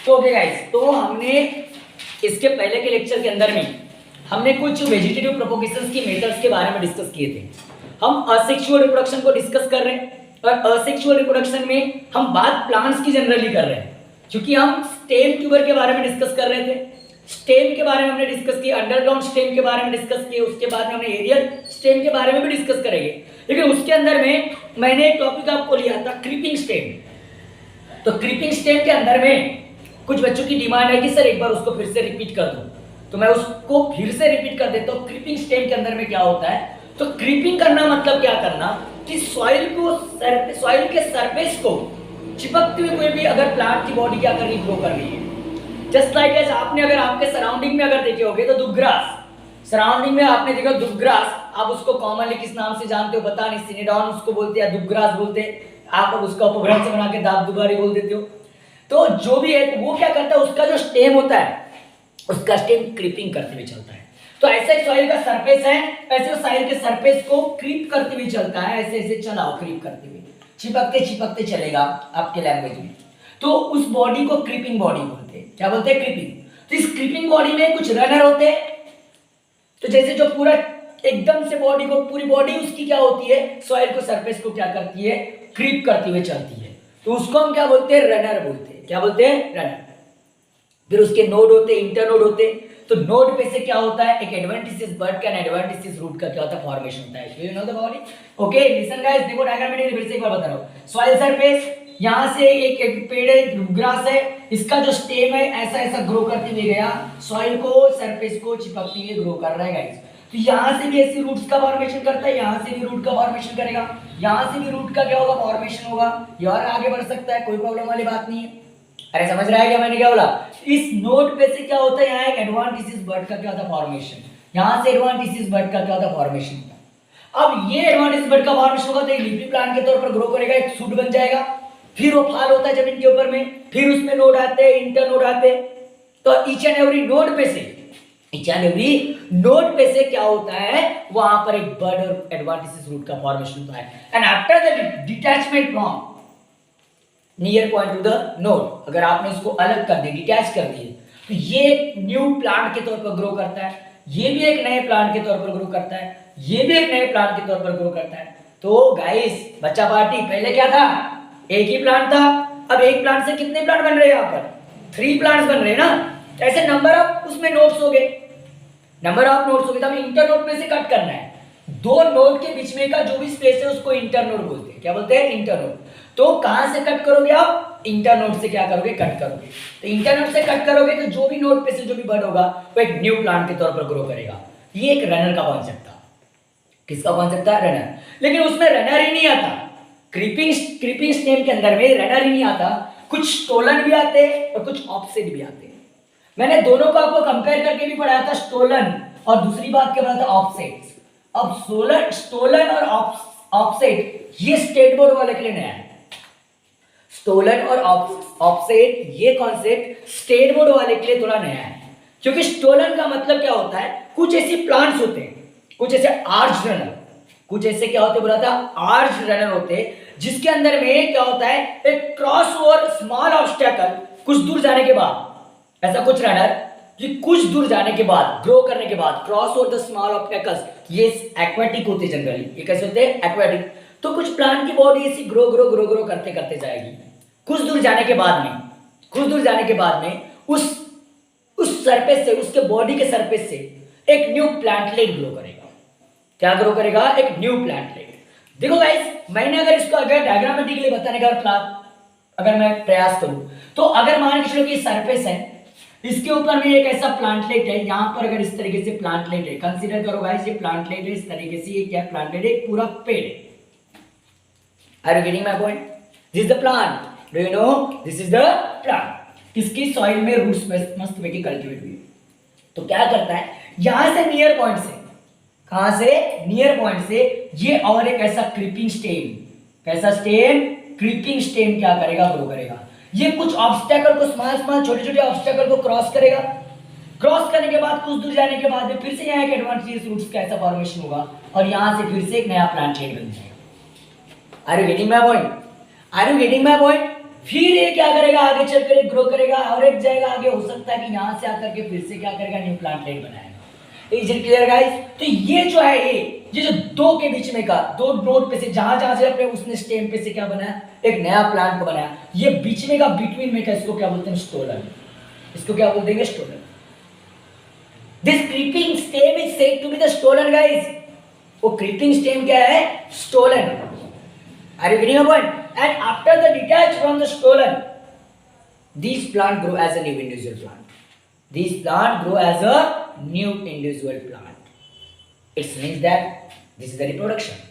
तो okay guys, तो हमने इसके पहले के लेक्चर के अंदर में हमने कुछ वेजिटेटिव प्रोपोगेशंस की मेथड्स के बारे में डिस्कस किए थे। हम असेक्सुअल रिप्रोडक्शन को डिस्कस कर रहे हैं और असेक्सुअल रिप्रोडक्शन में हम बात प्लांट्स की जनरली कर रहे हैं, क्योंकि हम स्टेम ट्यूबर के बारे में डिस्कस कर रहे थे। स्टेम के बारे में हमने डिस्कस किया, अंडरग्राउंड स्टेम के बारे में डिस्कस किए, उसके बाद में हमने एरियल स्टेम के बारे में भी डिस्कस करेंगे। लेकिन उसके अंदर में मैंने एक टॉपिक आपको लिया था क्रीपिंग स्टेम। तो क्रीपिंग स्टेम के अंदर में कुछ बच्चों की डिमांड है कि सर एक बार उसको फिर से रिपीट कर दो, तो मैं उसको फिर से रिपीट कर देता हूँ। क्रीपिंग स्टेम के अंदर में क्या होता है, तो क्रीपिंग करना मतलब क्या करना कि सॉइल के सरफेस को चिपकते हुए कोई भी अगर प्लांट की बॉडी क्या कर रही, ग्रो कर रही है। जस्ट लाइक एज आपने अगर आपके सराउंडिंग में अगर देखे होगे तो दुबग्रास, सराउंडिंग में आपने देखा दुबग्रास, आप उसको कॉमनली किस नाम से जानते हो पता नहीं, सिनेडॉन उसको बोलते हैं, दुबग्रास बोलते हैं, आप अब उसका उपभ्रंश बना के दाब दुबारी बोल देते हो। तो जो भी है वो क्या करता है, उसका जो स्टेम होता है उसका स्टेम क्रीपिंग करते हुए चलता है। तो ऐसे सॉइल का सरफेस है, ऐसे सॉइल के सरफेस को क्रीप करते हुए चलता है, ऐसे ऐसे चलाओ, क्रीप करते हुए चिपकते चिपकते चलेगा आपके लैंग्वेज में। तो उस बॉडी को क्रीपिंग बॉडी बोलते हैं। क्या बोलते हैं? क्रीपिंग। तो इस क्रीपिंग बॉडी में कुछ रनर होते हैं, तो जैसे जो पूरा एकदम से बॉडी को, पूरी बॉडी उसकी क्या होती है, सॉइल को सरफेस को क्या करती है, क्रीप करती हुए चलती है, तो उसको हम क्या बोलते हैं, रनर बोलते हैं। क्या बोलते हैं? रनर। फिर उसके नोड होते हैं, इंटरनोड होते हैं। तो नोड पे से क्या होता है, एक एडवेंटिशियस बड का एडवेंटिशियस रूट का क्या होता है, फॉर्मेशन होता है। You know the body. Okay listen guys, देखो डायग्राम में फिर से एक बार बता रहा हूं। सॉइल सरफेस, यहां से एक पेड़ है, ग्रास है, इसका जो स्टेम है ऐसा ऐसा ग्रो करते हुए गया, सॉइल को सरफेस को चिपकते हुए ग्रो कर रहा है गाइस। तो यहां से भी ऐसे रूट्स का फॉर्मेशन करता है, यहां से भी रूट का फॉर्मेशन करेगा, यहां से भी रूट का क्या होगा, फॉर्मेशन होगा। ये और आगे बढ़ सकता है, कोई प्रॉब्लम वाली बात नहीं है। अरे समझ रहा है क्या मैंने क्या बोला? इस नोड पे से क्या होता है, यहाँ एक एडवांटिशियस बड का क्या होता है, फॉर्मेशन, यहाँ से एडवांटिशियस बड का क्या होता है, फॉर्मेशन होता है। अब ये एडवांटिशियस बड का फॉर्मेशन होगा तो एक लीफी प्लांट के तौर पर ग्रो करेगा, एक शूट बन जाएगा, फिर वो फाल होता है जमीन के ऊपर में, फिर उसमें नोड आते हैं, इंटर नोड आते हैं। तो ईच एंड एवरी नोड पे से, ईच एंड एवरी नोड पे से क्या होता है, वहां पर एक बड और एडवांटिशियस रूट का फॉर्मेशन होता है। And after the detachment from near point two the node, अगर आपने इसको अलग कर दिया, डिटैच कर दिए, तो ये एक न्यू प्लांट के तौर पर ग्रो करता है, ये भी एक नए प्लांट के तौर पर ग्रो करता है, ये भी एक नए प्लांट के तौर पर ग्रो करता है। तो गाइस बच्चा पार्टी, पहले क्या था, एक ही प्लांट था, अब एक प्लांट से कितने प्लांट बन रहे हैं, यहाँ पर 3 प्लांट्स बन रहे हैं ना। ऐसे नंबर ऑफ उसमें नोड्स हो गए, नंबर ऑफ नोड्स हो गए। तो हमें इंटर नोड में से कट करना है, दो नोड के बीच में का जो भी स्पेस है उसको इंटर नोड बोलते हैं। क्या बोलते हैं? Inter node. तो कहां से कट करोगे आप, इंटर नोड से क्या करोगे, कट करोगे। तो इंटर नोड से कट करोगे तो जो भी नोड पे से जो भी बड होगा वो एक न्यू प्लांट के तौर पर ग्रो करेगा। ये एक रनर का कॉन्सेप्ट था। किसका कॉन्सेप्ट था? रनर। लेकिन उसमें रनर ही नहीं आता, क्रीपिंग स्टेम के अंदर में रनर ही नहीं आता, कुछ स्टोलन भी आते हैं और कुछ ऑफसेट भी आते हैं। मैंने दोनों को आपको कंपेयर करके भी पढ़ाया था, स्टोलन और दूसरी बात क्या पढ़ा था, ऑफसेट। अब स्टोलन और ऑफसेट ये स्टेट बोर्ड वाले के लिए नया है। स्टोलन और ऑफसेट ये कॉन्सेप्ट स्टेट बोर्ड वाले के लिए थोड़ा नया है, क्योंकि स्टोलन का मतलब क्या होता है, कुछ ऐसे प्लांट्स होते हैं, कुछ ऐसे आर्च रनर, कुछ ऐसे क्या होते बोला था, आर्च रनर होते हैं, जिसके अंदर में क्या होता है, एक क्रॉस ओवर स्मॉल ऑब्स्टेकल, कुछ दूर जाने के बाद, ऐसा कुछ रनर कि कुछ दूर जाने के बाद, ग्रो करने के बाद, cross over the small obstacles, ये एक्वेटिक होते हैं जनरली। ये कैसे होते हैं? एक्वेटिक। तो कुछ प्लांट की बॉडी ऐसी ग्रो ग्रो ग्रो ग्रो करते करते जाएगी, कुछ दूर जाने के बाद में, कुछ दूर जाने के बाद में उस सरफेस से, उसके बॉडी के सरफेस से एक न्यू प्लांटलेट ग्रो करेगा। क्या ग्रो करेगा? एक न्यू प्लांटलेट। देखो गाइस, मैंने अगर इसको अगर डायग्रामेटिकली बताने का अगर मैं प्रयास करूं, तो अगर मान के चलो कि सरफेस है, इसके ऊपर में एक ऐसा प्लांटलेट है, यहां पर अगर इस तरीके से प्लांटलेट है, कंसीडर करो गाइस ये प्लांटलेट है, इस तरीके से ये क्या प्लांटलेट है, पूरा पेड़ है। Are you getting my point? This is the plant, do you know this is the plant. इसकी सॉइल में रूट्स मस्त में की कल्टीवेट हुई। तो क्या करता है, यहां से नियर पॉइंट से, कहां से, नियर पॉइंट से, ये और एक ऐसा क्रीपिंग स्टेम, कैसा स्टेम, क्रीपिंग स्टेम क्या करेगा, ग्रो करेगा। ये कुछ ऑब्स्टेकल को, स्मॉल छोटे छोटे ऑब्स्टेकल को क्रॉस करेगा, क्रॉस करने के बाद कुछ दूर जाने के बाद में फिर से यहाँ एक एडवांटेज रूट्स का ऐसा फॉर्मेशन होगा और यहाँ से फिर से एक नया प्लांट शेड बन जाएगा। Are you getting my point? Are you getting my point? फिर ये क्या करेगा, आगे चल कर ग्रो करेगा और एक जाएगा आगे, हो सकता है कि यहाँ से आकर के फिर से क्या करेगा, न्यू प्लांटलेट बनाएगा। Is it clear guys? तो ये जो है ये जो दो के बीच में का, दो नोड पे से जहां से अपने उसने स्टेम पे से क्या बनाया, एक नया प्लांट को बनाया, ये बीच में का, बिटवीन में का, इसको क्या बोलते हैं, स्टोलन। इसको क्या बोल देंगे, stolon. This creeping stem is said to be the stolon guys. वो क्रीपिंग स्टेम क्या है, stolon. Are you getting a point? And after the detach from the stolon, these plant grow as a new individual plant. These plant grow as a new individual plant. It means that this is the reproduction.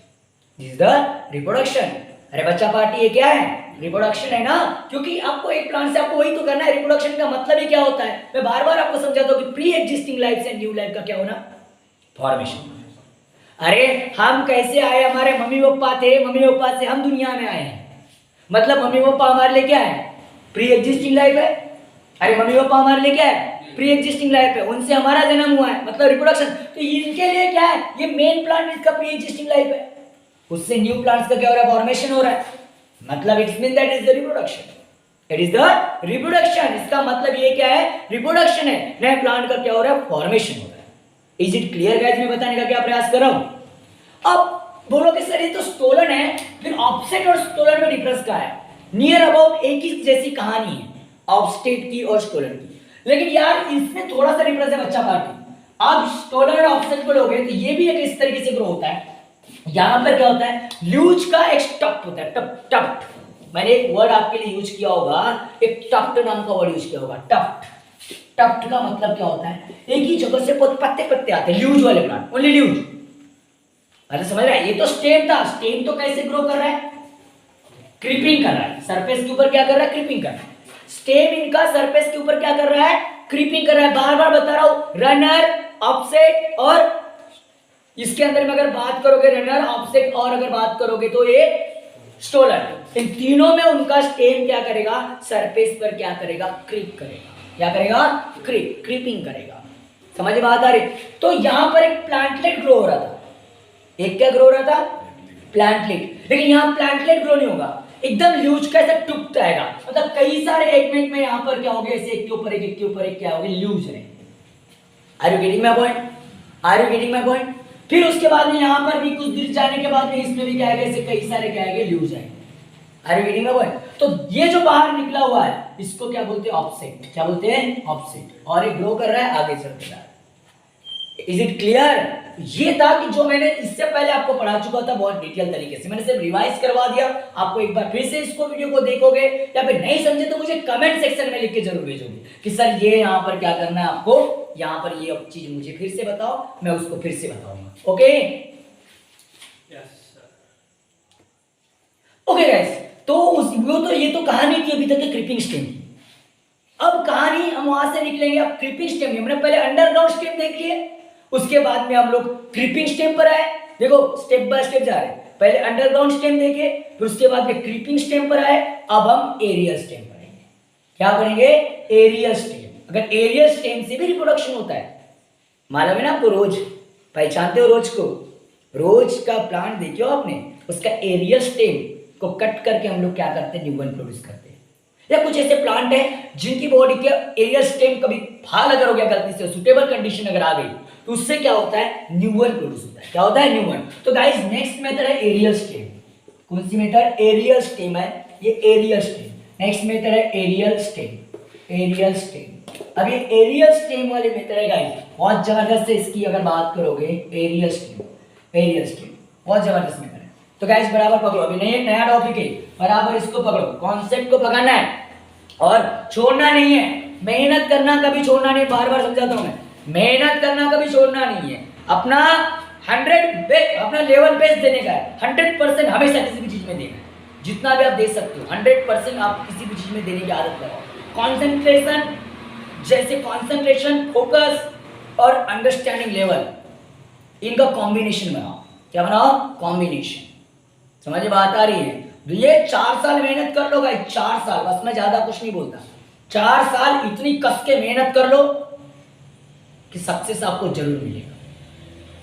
This is the reproduction. अरे बच्चा party ये क्या है, reproduction है ना, क्योंकि आपको एक प्लांट से आपको वही तो करना है। रिप्रोडक्शन का मतलब ही क्या होता है, मैं बार बार आपको समझाता हूँ कि प्री एग्जिस्टिंग लाइफ से न्यू लाइफ का क्या होना, फॉर्मेशन। अरे हम कैसे आए, हमारे मम्मी पापा थे, मम्मी पापा से हम दुनिया में आए हैं, मतलब मम्मी पापा हमारे लिए क्या है, प्री एग्जिस्टिंग लाइफ है। अरे मम्मी पापा हमारे लिए क्या है, प्री एग्जिस्टिंग लाइफ है, उनसे हमारा जन्म हुआ है, मतलब रिप्रोडक्शन। तो इनके लिए क्या है, ये मेन प्लांट इसका प्री एग्जिस्टिंग लाइफ है, उससे न्यू प्लांट्स का क्या हो रहा है, फॉर्मेशन हो रहा है, मतलब it's mean that is the reproduction. It is the reproduction. इसका मतलब ये क्या है, रिप्रोडक्शन है, नए प्लांट का क्या हो रहा है, फॉर्मेशन हो रहा है। Is it clear guys? मैं बताने का क्या प्रयास कर रहा हूं। अब बोलोगे सर ये तो स्टोलन है, फिर ऑफसेट और स्टोलन में डिफरेंस क्या है? नियर अबाउट एक ही जैसी कहानी है, ऑफसेट की और स्टोलन की, लेकिन यार इसमें थोड़ा सा डिफरेंस है बच्चा पार्टी। आप स्टोलन और ऑफसेट को लोगे तो ये भी एक इस तरीके से ग्रो होता है। यहां पर क्या होता है, ल्यूज का एक स्टफ्ट होता है, टफ्ट। मैंने एक वर्ड आपके लिए यूज किया होगा, एक टफ्ट नाम का वर्ड यूज किया होगा, टफ्ट। टफ्ट का मतलब क्या होता है, एक ही जगह से पत्ते पत्ते आते हैं, ल्यूज वाले प्लांट, ओनली ल्यूज। अरे समझ रहा है, ये तो स्टेम था, स्टेम तो कैसे ग्रो कर रहा है, क्रीपिंग कर रहा है, सरफेस के ऊपर क्या कर रहा है, क्रीपिंग कर रहा है। स्टेम इनका सरफेस के ऊपर क्या कर रहा है, क्रीपिंग कर रहा है। बार बार बता रहा हूं, रनर, ऑफसेट और इसके अंदर में अगर बात करोगे रनर, ऑफसेट और अगर बात करोगे तो ये स्टोलन, इन तीनों में उनका स्टेम क्या करेगा, सरफेस पर क्या करेगा, क्रीप करेगा। क्या करेगा, क्रीपिंग करेगा। समझ में बात आ रही? तो यहां पर एक प्लांटलेट ग्रो हो रहा था, एक क्या ग्रो हो रहा था, प्लांटलेट। लेकिन यहां प्लांटलेट ग्रो नहीं होगा, एकदम ल्यूज का ऐसा टुकट आएगा, मतलब कई सारे एक मिनट में यहां पर क्या हो गया, ऐसे एक के ऊपर एक के ऊपर एक क्या हो गया, ल्यूज है। Are you getting my point? Are you getting my point? फिर उसके बाद में यहां पर भी कुछ दूर जाने के बाद में इसमें भी क्या आएगा, ऐसे कई सारे क्या आएंगे, ल्यूज आएंगे। Are you getting my point? तो ये जो बाहर निकला हुआ है इसको क्या बोलते हैं, ऑफसेट। क्या बोलते हैं, ऑफसेट। और ये ग्रो कर रहा है, आगे चल रहा है। Is it clear? ये था कि जो मैंने इससे पहले आपको पढ़ा चुका था बहुत डिटेल तरीके से, मैंने सिर्फ रिवाइज करवा दिया आपको। एक बार फिर से इसको वीडियो को देखोगे या फिर नहीं समझे तो मुझे कमेंट सेक्शन में लिख के जरूर भेजोगे कि सर ये यहाँ पर क्या करना है आपको, यहाँ पर ये चीज मुझे फिर से बताओ, मैं उसको फिर से बताऊंगा। ओके ओके गाइस, तो ये तो कहानी थी अभी तक क्रीपिंग स्टेम की। अब कहानी हम वहां से निकलेंगे, अब क्रीपिंग स्टेम हमने पहले अंडरग्राउंड स्टेम देख लिए, उसके बाद में हम लोग क्रीपिंग स्टेम पर आए। देखो स्टेप बाय स्टेप जा रहे हैं, पहले अंडरग्राउंड स्टेम देखे, फिर उसके बाद में क्रीपिंग स्टेम पर आए, अब हम एरियल स्टेम पढ़ेंगे। क्या पढ़ेंगे, एरियल स्टेम। अगर एरियल स्टेम से भी रिप्रोडक्शन होता है, मालूम है ना आपको, रोज पहचानते हो रोज को, रोज का प्लांट देखियो आपने, उसका एरियल स्टेम को कट करके हम लोग क्या करते हैं, न्यूबॉर्न प्रोड्यूस करते हैं। या कुछ ऐसे प्लांट है जिनकी बॉडी के एरियल स्टेम कभी फाल अगर हो गया गलती से, सुटेबल कंडीशन अगर आ गई तो उससे क्या होता है, न्यूबॉर्न प्रोड्यूस होता है। क्या होता है, न्यूबॉर्न। तो गाइस नेक्स्ट मेथड है एरियल स्टेम। कौन सी मेथड, एरियल स्टेम है, ये एरियल स्टेम। नेक्स्ट मेथड है एरियल स्टेम। Aerial stem. अब ये एरियल स्टेम वाले मेथड है गाइस, बहुत जबरदस्त है। इसकी अगर बात करोगे, एरियल स्टेम, एरियल स्टेम बहुत जबरदस्त मेथड है। तो गाइस बराबर पकड़ो, अभी नहीं नया टॉपिक है, बराबर इसको पकड़ो, कॉन्सेप्ट को पकड़ना है और छोड़ना नहीं है। मेहनत करना कभी छोड़ना नहीं, बार बार समझाता हूं मैं, मेहनत करना कभी छोड़ना नहीं है। अपना अपना लेवल बेस्ट देने का है, 100% हमेशा किसी भी चीज में देना है, जितना भी आप दे सकते हो 100% आप किसी भी चीज में देने की आदत लगाओ। कॉन्सेंट्रेशन, जैसे कॉन्सेंट्रेशन, फोकस और अंडरस्टैंडिंग लेवल, इनका कॉम्बिनेशन बनाओ। क्या बनाओ, कॉम्बिनेशन। समझ बात आ रही है? तो ये 4 साल मेहनत कर लो गाइस, 4 साल, बस मैं ज्यादा कुछ नहीं बोलता, 4 साल इतनी कस के मेहनत कर लो कि सक्सेस आपको जरूर मिलेगा।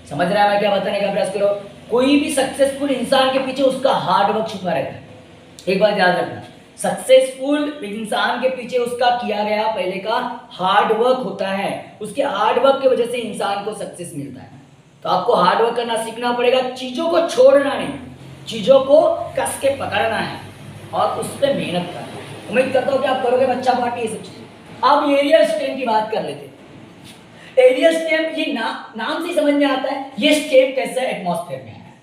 समझ रहा है मैं क्या बताने का प्रयास करो? कोई भी सक्सेसफुल इंसान के पीछे उसका हार्ड वर्क छुपा रहता है। एक बात याद रखना, सक्सेसफुल इंसान के पीछे उसका किया गया पहले का हार्ड वर्क होता है, उसके हार्ड वर्क की वजह से इंसान को सक्सेस मिलता है। तो आपको हार्ड वर्क करना सीखना पड़ेगा, चीजों को छोड़ना नहीं, चीजों को कस के पकड़ना है और उस पर मेहनत करना है। उम्मीद करता हूँ कि आप करोगे बच्चा पार्टी ये सब चीजें। अब एरियल स्टेम की बात कर लेते हैं। एरियल स्टेम ये नाम से समझ में आता है, ये स्टेम कैसा है, एटमॉस्फेयर में है,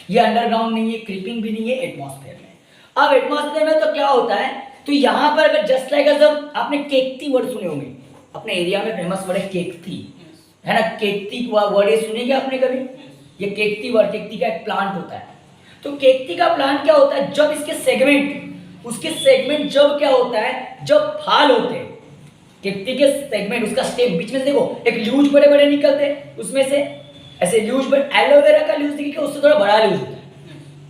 ये अंडरग्राउंड नहीं है, क्रीपिंग भी नहीं है, एटमॉस्फेयर में। अब एटमॉस्फेयर में तो क्या होता है, तो यहाँ पर अगर जस्ट लाइक जब आपने केकती वर्ड सुने होंगे, अपने एरिया में फेमस वर्ड है केकती, है ना, केकती वर्ड ये सुनेंगे आपने कभी, ये केकती वर्ड, केकती का एक प्लांट होता है। तो केकती का प्लांट क्या होता है, जब इसके सेगमेंट, उसके सेगमेंट जब क्या होता है, जब फाल होते हैं, केकती के सेगमेंट, उसका स्टेम बीच में से देखो एक ल्यूज बड़े बड़े निकलते हैं, उसमें से ऐसे ल्यूज बड़े, एलोवेरा का ल्यूज देखिए उससे थोड़ा बड़ा ल्यूज होता है,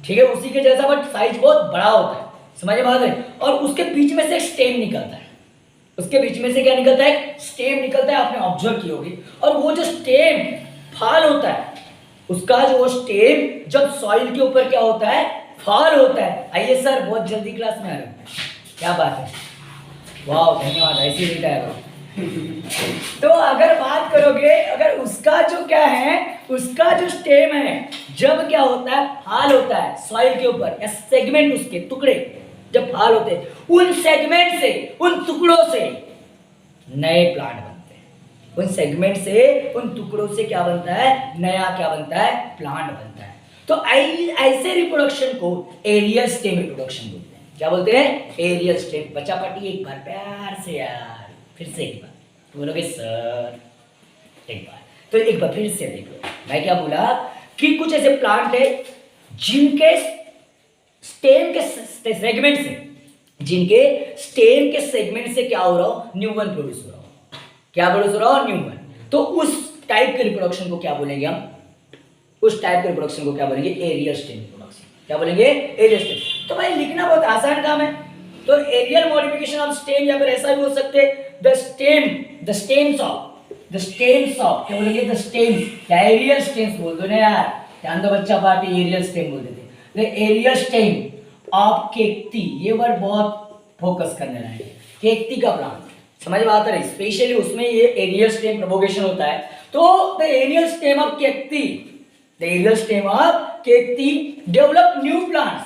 ठीक है, उसी के जैसा बट साइज बहुत बड़ा होता है, समझ में बात है। और उसके बीच में से एक स्टेम निकलता है, उसके बीच में से क्या निकलता है, स्टेम निकलता है, आपने ऑब्जर्व की होगी। और वो जो स्टेम फाल होता है, उसका जो वो स्टेम जब सॉइल के ऊपर क्या होता है, फाल होता है। आइए सर, बहुत जल्दी क्लास में आ रहे हैं, क्या बात है, वाह धन्यवाद, ऐसी रीट आएगा। तो अगर बात करोगे, अगर उसका जो क्या है, उसका जो स्टेम है, जब क्या होता है, फाल होता है सॉइल के ऊपर, या सेगमेंट, उसके टुकड़े जब फाल होते हैं, उन सेगमेंट से, उन टुकड़ों से नए प्लांट बनते हैं, उन सेगमेंट से, उन टुकड़ों से क्या बनता है, नया क्या बनता है, प्लांट बनता है। तो ऐसे रिप्रोडक्शन को एरियल स्टेम रिप्रोडक्शन बोलते हैं। क्या बोलते हैं, एरियल स्टेम। बच्चा पार्टी एक बार प्यार से यार, फिर से एक बार बोलोगे सर, एक बार, तो एक बार फिर से देखो, मैं क्या बोला कि कुछ ऐसे प्लांट है जिनके स्टेम के सेगमेंट से, जिनके स्टेम के सेगमेंट से क्या हो रहा हो, न्यू वन प्रोड्यूस हो रहा हो, क्या प्रोड्यूस हो रहा हो, न्यू वन। तो उस टाइप के रिप्रोडक्शन को क्या बोलेंगे हम, उस टाइप के रिप्रोडक्शन को क्या बोलेंगे, एरियल स्टेम रिप्रोडक्शन। क्या बोलेंगे, एरियल स्टेम। तो भाई लिखना बहुत आसान काम है, तो एरियल मॉडिफिकेशन ऑफ स्टेम, या फिर ऐसा भी हो सकते हैं द स्टेम्स ऑफ, क्या बोलेंगे, द स्टेम्स, या एरियल स्टेम्स बोल दो ना यार, ध्यान दो बच्चा पार्टी, एरियल स्टेम बोल देते, the aerial stem of Kekti, ये वर्ड बहुत फोकस करने लायक है, केकती का प्लांट, समझ में आता है, स्पेशली उसमें ये एरियल स्टेम प्रोपोगेशन होता है। तो the aerial stem of Ketki, the aerial stem of Ketki develop new plants,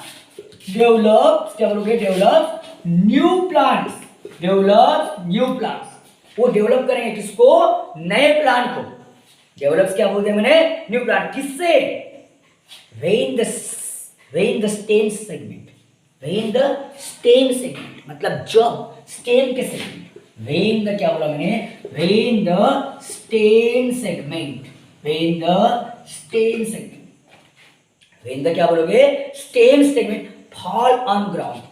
develop, क्या बोलोगे, develop new plants, develop new plants, वो डेवलप करेंगे किसको, नए प्लांट को। डेवलप्स क्या बोलते हैं मैंने, न्यू प्लांट, किससे, when the stem segment, when the stem segment, मतलब जब स्टेम के सेगमेंट, वेन द, क्या बोला मैंने, when the stem segment, when the stem segment, when the क्या बोलोगे, stem segment fall on ground,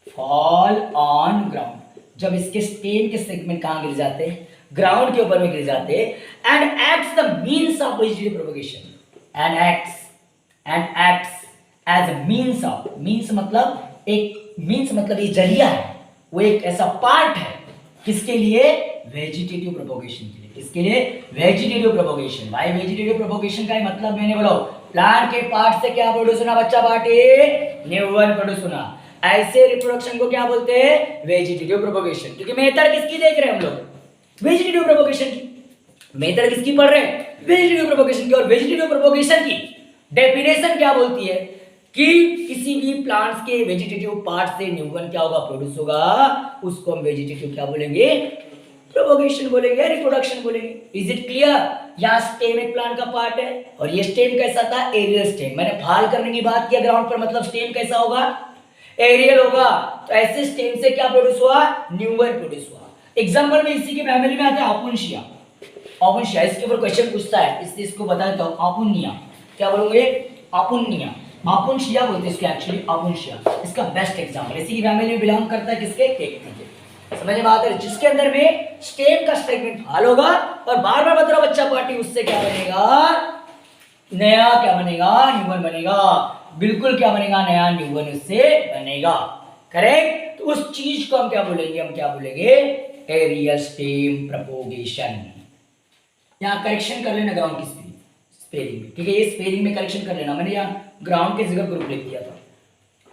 fall on ground, जब इसके स्टेम के सेगमेंट कहां गिर जाते हैं, ग्राउंड के ऊपर में गिर जाते हैं, and acts the means of vegetative propagation, and acts as a means of, means मतलब एक, मीन्स मतलब ये जरिया है, वो एक ऐसा पार्ट है, किसके लिए, वेजिटेटिव प्रोपगेशन के लिए, किसके लिए, वेजिटेटिव प्रोपगेशन। भाई वेजिटेटिव प्रोपगेशन का मतलब मैंने बोला, प्लांट के पार्ट से क्या प्रोड्यूस होना बच्चा पार्टी, न्यू वन प्रोड्यूस होना, ऐसे रिप्रोडक्शन को क्या बोलते हैं, वेजिटेटिव प्रोपगेशन। क्योंकि मेथड किसकी देख रहे हैं हम लोग, वेजिटेटिव प्रोपगेशन की, मेथड किसकी पढ़ रहे हैं, वेजिटेटिव प्रोपगेशन की। और वेजिटेटिव प्रोपगेशन की डेफिनेशन क्या बोलती है कि किसी भी प्लांट्स के वेजिटेटिव पार्ट से न्यू वन क्या होगा, प्रोड्यूस होगा, उसको हम वेजिटेटिव क्या बोलेंगे, प्रोपगेशन बोलेंगे, रिप्रोडक्शन बोलेंगे। इज इट क्लियर, यहाँ स्टेम एक प्लांट का पार्ट है, और ये स्टेम कैसा था, एरियल स्टेम। मैंने फाल करने की बात किया ग्राउंड पर, मतलब स्टेम कैसा होगा, एरियल होगा। तो ऐसे स्टेम से क्या प्रोड्यूस हुआ, न्यू वन प्रोड्यूस हुआ। एग्जांपल में इसी की फैमिली में आता है ऑपुन्शिया, ऑपुन्शिया, इसके ऊपर क्वेश्चन पूछता है, इसलिए इसको बताता हूं, ऑपुन्निया, क्या बोलोगे, ऑपुन्निया, ऑपुन्शिया बोलते हैं इसको एक्चुअली, ऑपुन्शिया, इसका बेस्ट एग्जांपल, इसी की फैमिली में बिलोंग करता है, किसके, केकती के। समझ में आता है, जिसके अंदर में स्टेम का सेगमेंट फाल होगा, और बार बार बता रहा बच्चा पार्टी, उससे क्या बनेगा, नया क्या बनेगा, न्यू वन बनेगा, बिल्कुल क्या बनेगा, नया न्यू वन उससे बनेगा, करेक्ट। तो उस चीज को हम क्या बोलेंगे, हम क्या बोलेंगे, एरियल स्टेम प्रोपगेशन। यहाँ करेक्शन कर लेना ग्राउंड की स्पेलिंग में, ठीक है, ये स्पेलिंग में करेक्शन कर लेना, मैंने यहाँ ग्राउंड के जगह ग्रुप लिख दिया था,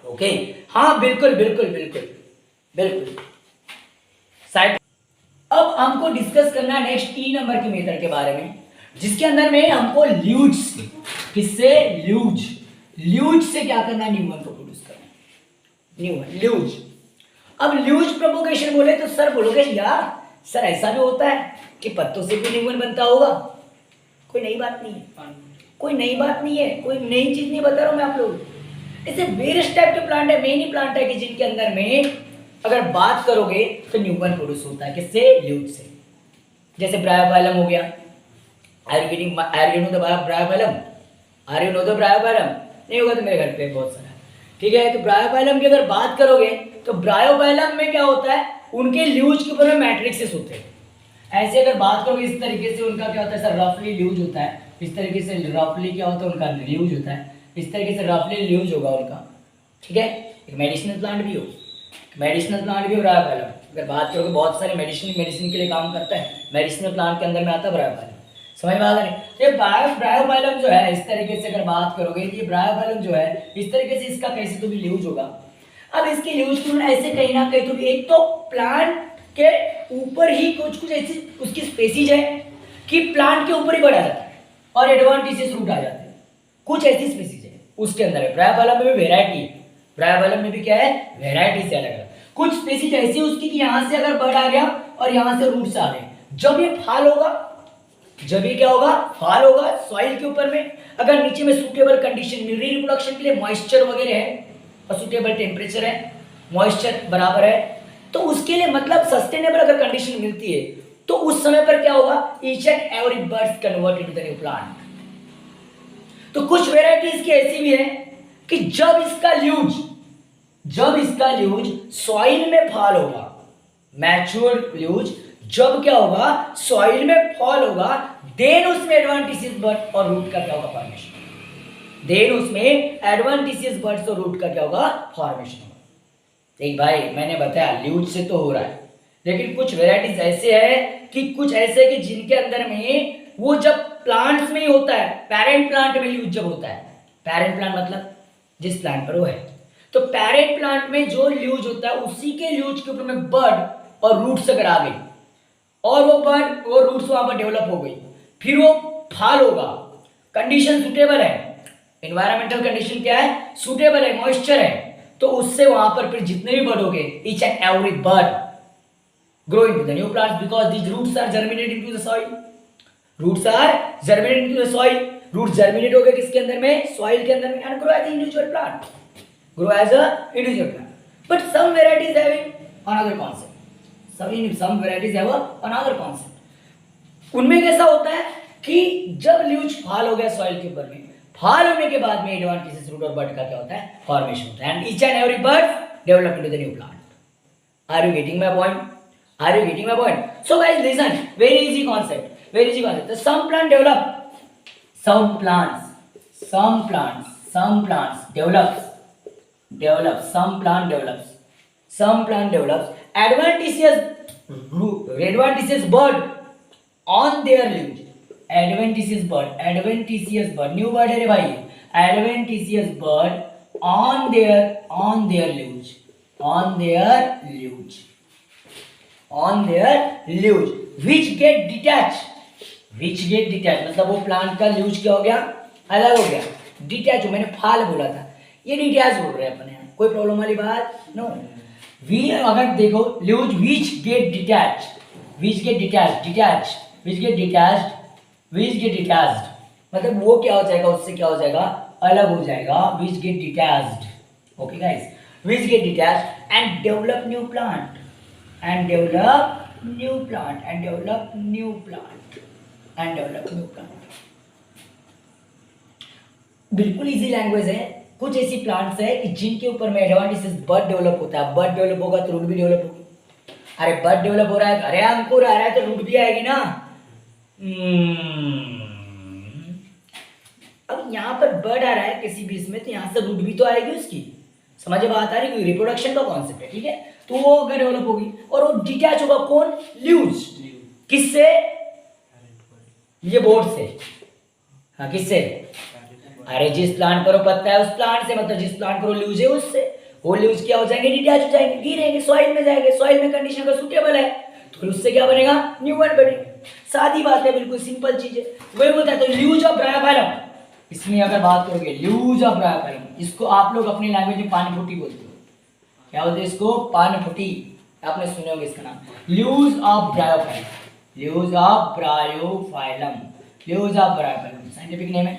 ओके। हाँ बिल्कुल बिल्कुल बिल्कुल, बिल्कुल साइड। अब हमको डिस्कस करना है नेक्स्ट ई नंबर के मेथड के बारे में, जिसके अंदर में हमको ल्यूज से, किससे, ल्यूज से क्या करना है, न्यूमन को प्रोड्यूस करना है, न्यूमन ल्यूज। अब ल्यूज प्रोपोगेशन बोले तो सर बोलोगे यार सर ऐसा भी होता है कि पत्तों से भी न्यूमन बनता होगा, कोई नई बात नहीं है, कोई नई बात नहीं है, कोई नई चीज नहीं बता रहा हूं मैं आप लोग। ऐसे वेरियस टाइप के प्लांट है, मेन ही प्लांट है कि जिनके अंदर में अगर बात करोगे तो न्यूमन प्रोड्यूस होता है, किससे, ल्यूज से। जैसे ब्रायोफाइलम हो गया, are you know the bryophyllum, are you know the bryophyllum, नहीं होगा तो मेरे घर पे बहुत सारा, ठीक है। तो ब्रायोफाइलम की अगर बात करोगे तो ब्रायोफाइलम में क्या होता है, उनके ल्यूज के ऊपर में मैट्रिक्सेस होते हैं। ऐसे अगर बात करोगे इस तरीके से उनका क्या होता है सर, रफली ल्यूज होता है, इस तरीके से रफली क्या होता है उनका ल्यूज होता है, इस तरीके से रफली ल्यूज होगा उनका, ठीक है। एक मेडिसिनल प्लांट भी हो, मेडिसिनल प्लांट भी हो ब्रायोफाइलम। अगर बात करोगे बहुत सारे मेडिसिन के लिए काम करता है, मेडिसिनल प्लांट के अंदर में आता है ब्रायोफाइलम, समझ में आ रहा है। ये ब्रायोफाइलम जो है इस तरीके से अगर बात करोगे, ये ब्रायोफाइलम जो है इस तरीके से इसका कैसे तो भी ल्यूज होगा। अब इसके ल्यूज को ऐसे कहीं ना कहीं तो भी, एक तो प्लांट के ऊपर ही कुछ ऐसी उसकी स्पेसीज है कि प्लांट के ऊपर ही बढ़ा जाता है और एडवांटेजेस रूट आ जाते हैं, कुछ ऐसी स्पेसीज है उसके अंदर है। ब्रायोफाइलम में भी वेराइटी है, ब्रायोफाइलम में भी क्या है, वेराइटी से अलग अलग कुछ स्पेसीज ऐसी उसकी कि यहाँ से अगर बर्ड आ गया और यहाँ से रूट्स आ गए, जब ये फाल होगा, जब ये क्या होगा, फाल होगा सॉइल के ऊपर में, अगर नीचे में सूटेबल कंडीशन मिल रही रिप्रोडक्शन के लिए, मॉइस्चर वगैरह है और सूटेबल टेम्परेचर है, मॉइस्चर बराबर है, तो उसके लिए मतलब सस्टेनेबल अगर कंडीशन मिलती है तो उस समय पर क्या होगा, each and every bird convert into the new plant. तो कुछ वेराइटीज की ऐसी भी है कि जब इसका ल्यूज सॉइल में फॉल होगा, मैच्योर ल्यूज जब क्या होगा, सॉइल में फॉल होगा, देन उसमें एडवांटेजेस बर्ड और रूट का क्या होगा, फॉर्मेशन, देन उसमें एडवांटेजेस बर्ड्स और रूट का क्या होगा, फॉर्मेशन होगा। देख भाई मैंने बताया ल्यूज से तो हो रहा है, लेकिन कुछ वेराइटीज ऐसे है कि कुछ ऐसे कि जिनके अंदर में वो जब प्लांट्स में ही होता है, पेरेंट प्लांट में ल्यूज जब होता है, पेरेंट प्लांट मतलब जिस प्लांट पर वो है, तो पेरेंट प्लांट में जो ल्यूज होता है उसी के ल्यूज के ऊपर में बर्ड और रूट्स अगर आ गई और वो बर्ड वो रूट्स वहां पर डेवलप हो गई, फिर वो फाल होगा, कंडीशन सुटेबल है, एनवायरमेंटल कंडीशन क्या है, सुटेबल है, मॉइस्चर है, तो उससे वहां पर फिर जितने भी बर्ड हो गए, each and every bud grow into the new plants because these roots are germinate into the soil, roots are germinate into the soil, root germinate हो गए किसके अंदर में, सॉइल के अंदर में, and grow as individual plant, grow as a individual plant. But some varieties having another concept. Some varieties have another concept. उनमें कैसा होता है कि जब ल्यूज फाल हो गया सॉइल के ऊपर में, फाल होने के बाद में एडवांटेजेस रूट और बर्ड का क्या होता है, फॉर्मेशन होता है, and each and every bud develop into the new plant. Are you getting my point, are you getting my point? So guys listen, very easy concept, very easy concept. Some plant develop, some plants develops, some plant develops adventitious bud on their leaves, adventitious bud new word है रे भाई, adventitious bud on their leaves which get detached मतलब वो plant का ल्यूज क्या हो गया, अलग हो गया, डिटैच हो, मैंने फाल बोला था, ये डिटैच बोल रहे हैं अपने यहाँ, कोई प्रॉब्लम वाली बात नो। वी अगर देखो ल्यूज विच गेट डिटैच्ड मतलब वो क्या हो जाएगा, उससे क्या हो जाएगा, अलग हो जाएगा, which get detached, okay guys, which get detached and develop new plant बिल्कुल इजी लैंग्वेज है। कुछ ऐसी प्लांट्स है कि जिनके ऊपर में एडवांटेजेस बर्ड डेवलप होता है, बर्ड डेवलप होगा तो रूट भी डेवलप होगी। अरे बर्ड डेवलप हो रहा है, अरे अंकुर आ रहा है तो रूट भी आएगी ना। अब यहाँ पर बर्ड आ रहा है किसी भी इसमें, तो यहाँ से रूट भी तो आएगी उसकी, समझ में बात आ रही है, रिप्रोडक्शन का कॉन्सेप्ट है, ठीक है। तो वो अगर डेवलप होगी और वो डिटैच होगा, कौन, ल्यूज, किससे, ये बोर्ड से, हाँ किससे, अरे जिस प्लांट पर वो पत्ता है उस प्लांट से, मतलब जिस प्लांट पर वो ल्यूज है उससे, वो लीव्स क्या हो जाएंगे, डिटैच हो जाएंगे, गिरेंगे, सॉइल में जाएंगे, सॉइल में कंडीशन अगर सूटेबल है तो उससे क्या बनेगा, न्यू वन बनेगा। सादी बात है, बिल्कुल सिंपल चीज है। वही बोलता है तो लीव्स ऑफ ब्रायोफाइलम, इसमें अगर बात करोगे लीव्स ऑफ ब्रायोफाइलम, इसको आप लोग अपनी लैंग्वेज में पान फुटी बोलते हो। क्या बोलते हैं इसको, पान फुटी, आपने सुने होंगे इसका नाम, leaves of Bryophyllum, leaves of Bryophyllum, leaves of Bryophyllum scientific name है।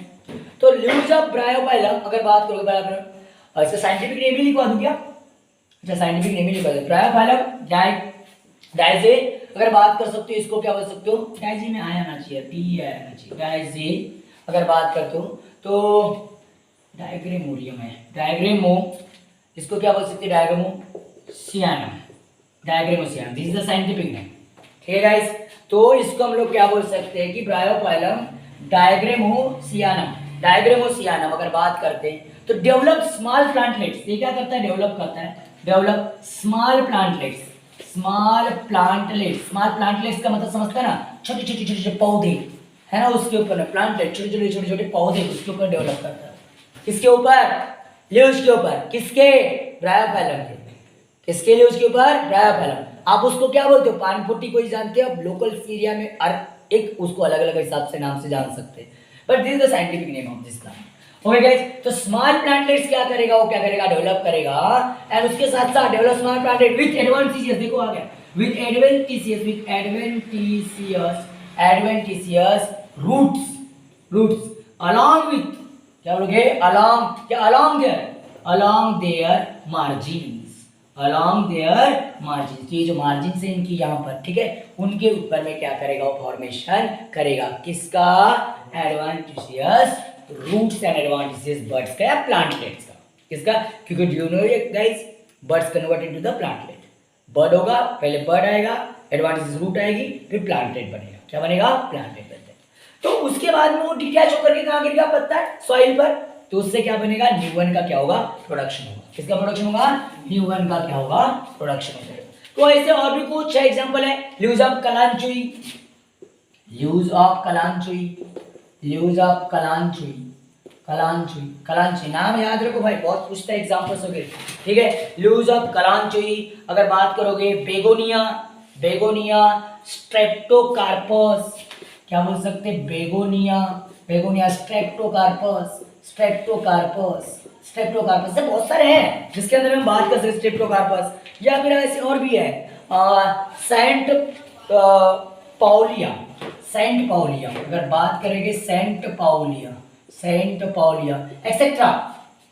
तो लीव्स ऑफ ब्रायोफाइलम अगर बात करोगे ब्रायोफाइलम, इसका साइंटिफिक नेम भी लिखवा दूं क्या, अच्छा साइंटिफिक नेम ही लिखवा दो, ब्रायोफाइलम डायजे। अगर बात कर सकते हो इसको क्या बोल सकते हो, डायजे में आया ना चाहिए, टी आना चाहिए, डायजे अगर बात करते हो तो डायग्रेमोरियम है, डायग्रेमो, इसको क्या बोल सकते हैं, daigremontianum, daigremontianum, this is the scientific name. ठीक है गाइस, तो इसको हम लोग क्या बोल सकते हैं कि ब्रायोफाइलम डायग्रेमोसियानम, डायग्रेमोसियानम अगर बात करते हैं तो डेवलप स्मॉल प्लांटलेट्स, ये क्या करता है, डेवलप करता है, develop small plantlets, small plantlets, small plantlets का मतलब समझता है ना, छोटे छोटे छोटे छोटे पौधे है ना, उसके ऊपर प्लांटलेट, छोटे छोटे छोटे छोटे पौधे उसके ऊपर डेवलप करता है, किसके ऊपर, लीव्स के ऊपर, किसके, ब्रायोफाइलम के, किसके लीव्स के ऊपर, ब्रायोफाइलम। आप उसको क्या बोलते हो, पान फुटी कोई जानते हो, लोकल एरिया में हर एक उसको अलग अलग हिसाब से नाम से जान सकते हैं, but this is the scientific name of this plant. Okay guys, तो स्मॉल प्लांटलेट्स क्या करेगा, वो क्या करेगा, डेवलप करेगा, एंड उसके साथ साथ develop small plantlet with adventitious, देखो आ गया, with adventitious, with adventitious, adventitious roots, roots along with, क्या बोलोगे, अलोंग, क्या along their, along their margins, along their margins, ये जो मार्जिन है इनकी यहाँ पर, ठीक है, उनके ऊपर में क्या करेगा, वो फॉर्मेशन करेगा, किसका, adventitious roots and adventitious buds का या प्लांटलेट्स का, किसका, क्योंकि do you know guys, buds convert into the plantlet, bud होगा, पहले बर्ड आएगा, एडवांटेजेस रूट आएगी, फिर प्लांटलेट बनेगा, क्या बनेगा, प्लांटलेट बनता है। तो उसके बाद में वो डिटैच होकर के कहां गिरेगा, पत्ता सॉइल पर, तो उससे क्या बनेगा, न्यू वन का क्या होगा, प्रोडक्शन होगा, किसका प्रोडक्शन होगा, न्यू वन का क्या होगा, प्रोडक्शन होगा। तो ऐसे और भी कुछ एग्जांपल है, leaves of kalanchoe, leaves of kalanchoe, leaves of kalanchoe, kalanchoe, kalanchoe नाम याद रखो भाई, बहुत पूछता है एग्जांपल्स वगैरह, ठीक है, लीव्स ऑफ कलांचुई। अगर बात करोगे बेगोनिया, बेगोनिया स्ट्रेप्टोकार्पस, क्या बोल सकते हैं, बेगोनिया, बेगोनिया स्ट्रेप्टोकार्पस, स्ट्रेप्टोकार्पस, स्ट्रेप्टोकार्पस से बहुत सारे हैं जिसके अंदर हम बात कर सकते हैं, स्ट्रेप्टोकार्पस, या फिर ऐसे और भी है, सेंट पाउलिया, सेंट पाउलिया, अगर बात करेंगे saintpaulia, saintpaulia etcetera,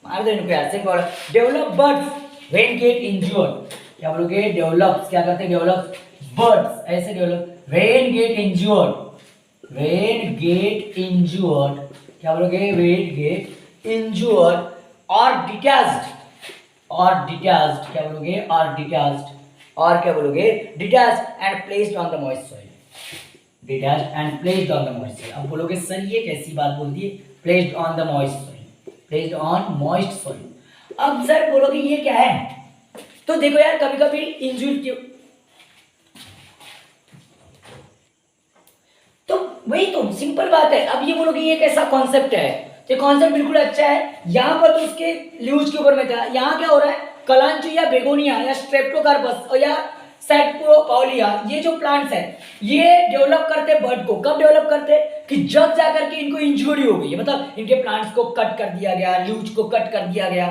मार दो इनको यार, saintpaulia, develop buds when get injured, क्या बोलोगे, डेवलप्स, क्या करते हैं, डेवलप बर्ड्स, ऐसे develop when get injured, when get injured, क्या बोलोगे, व्हेन गेट इंज्योर्ड और डिटैच्ड, और डिटैच्ड, क्या बोलोगे, और डिटैच्ड, और क्या बोलोगे, detached and placed on the moist soil, detached and placed on the moist soil. अब बोलोगे सर ये कैसी बात बोल दी, placed on the moist soil, placed on moist soil. अब सर बोलोगे ये क्या है, तो देखो यार कभी कभी इंज्यूरी, तो वही तो सिंपल बात है। अब ये बोलोगे ये कैसा कॉन्सेप्ट है, तो कॉन्सेप्ट बिल्कुल अच्छा है, यहाँ पर तो उसके लीव्स के ऊपर में था, यहाँ क्या हो रहा है, कलांचु या बेगोनिया या स्ट्रेप्टोकार्पस और या सेंटो पाउलिया, ये जो प्लांट्स हैं ये डेवलप करते बर्ड को, कब डेवलप करते कि जब जाकर के इनको इंजरी हो गई है, मतलब इनके प्लांट्स को कट कर दिया गया, लीव्स को कट कर दिया गया,